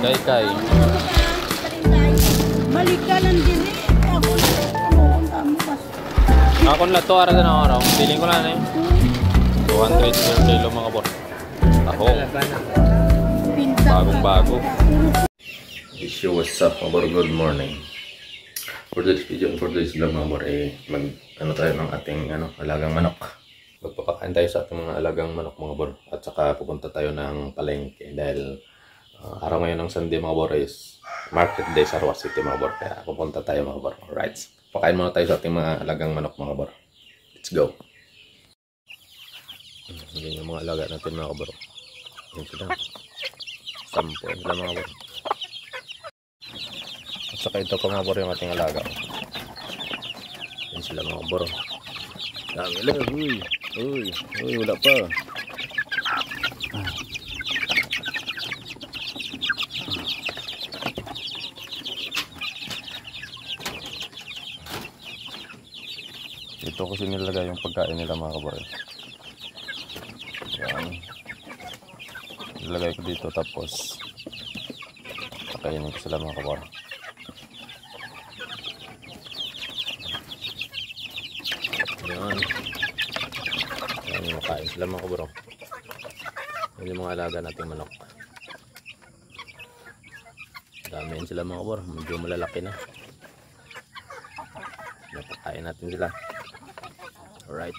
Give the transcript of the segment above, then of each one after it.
Kay. Balik ka lang din eh. Ako lang mo pas. Ako na to ara na araw. Piling ko lang eh. 200 per kilo mga bor. Ako. Bagong-bago. Issue, what's up mga bor? Good morning. For this video, for this vlog mga bor, mag tayo ng ating alagang manok. Magpapakain tayo sa ating mga alagang manok mga bor. At saka pupunta tayo ng palengke dahil araw ngayon ng Sunday mga bor is market day sa Roa City mga bor. Kaya pupunta tayo mga bor. Alright. Pakain muna tayo sa ating mga alagang manok mga bor. Let's go. Yan yung mga alaga natin mga bor. Yan sila. 10 sila mga bor. At saka ito pa mga bor yung ating alaga. Yan sila mga bor. Dami lang. Uy, wala pa. Ito kasi nilagay yung pagkain nila mga kabor. Yan. Nilagay ko dito tapos pakainin ko sila mga kabor. Yan. Yan yung makain sila mga kabor. Yan yung mga alaga nating manok. Damihan sila mga kabor. Medyo malalaki na. Napakain natin sila. Alright.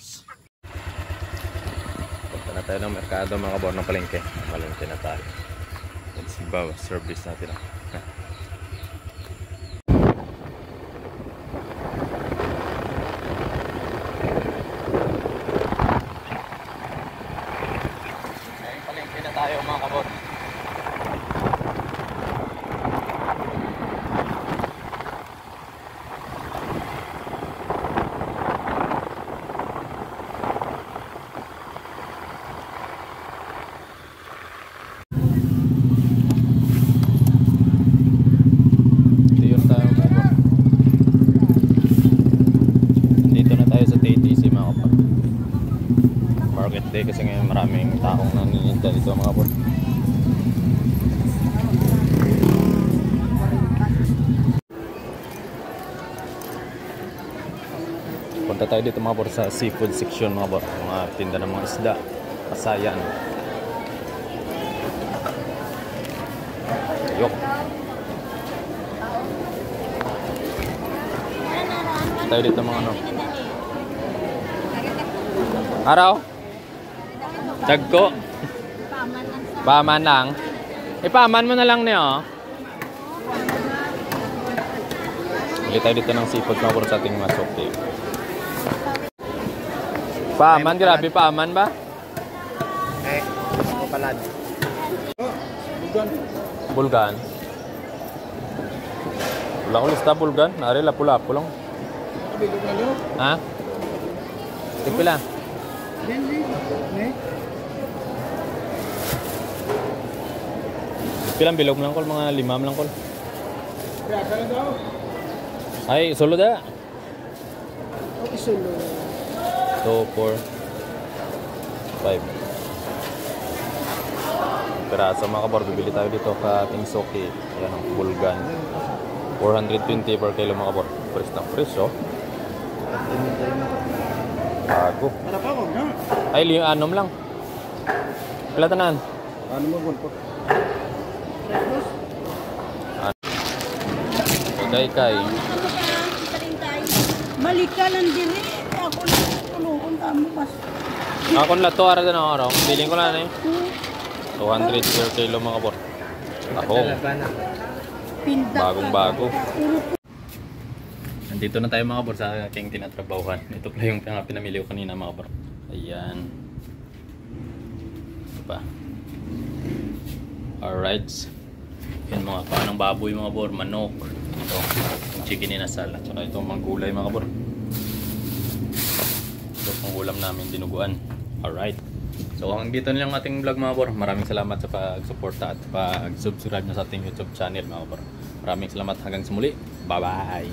Punta na tayo ng merkado mga kabor ng palengke. Palengke na tayo. Let's go. Service natin. Palengke na tayo mga kabor. Market day kasi ngayon maraming taong naninda dito mga bor. Punta tayo dito mga bor sa seafood section mga bor. Mga tinda ng mga isda, kasayan. Yok. Tayo dito mga Araw? Tagko? Paman lang. Ipaman mo na lang niyo. Bili tayo dito ng seafood mga bro sa ating mga soft. Paman, grabe paman ba? Palad. Bulgan. Wala ko lista bulgan. Nari lapu-lapu lang. Ha? Tipila. Pilang bilog lang kol, mga 5 lang kol. Ay, solo da. Okay, solo. 2, 4, 5. Piraso mga kabor, bibili tayo dito ka ating soki. Ayan ang bulgan. 420 per kilo mga kabor. Fresh na fresh oh. Bago. Ay, anom lang. Pila tanan? Ano mo po? Kay. Balik ka lang din eh. Ako lang mo pas. Ako na to ara na araw. Piling ko lang eh. 200 per kilo mga bor. Ako. Bagong-bago. Nandito na tayo mga bor sa aking tinatrabahuhan. Ito pala yung pinamili ko kanina mga bor. Ayan. Ito pa. Alright. Yan mga panang baboy mga bor. Manok. Ito. Chicken inasal. At saka ito mga gulay mga bor. Ito pang ulam namin dinuguan. Alright. So hanggang dito na lang ating vlog mga bor. Maraming salamat sa pag-suporta at pag-subscribe na sa ating YouTube channel mga bor. Maraming salamat hanggang sa muli. Bye bye.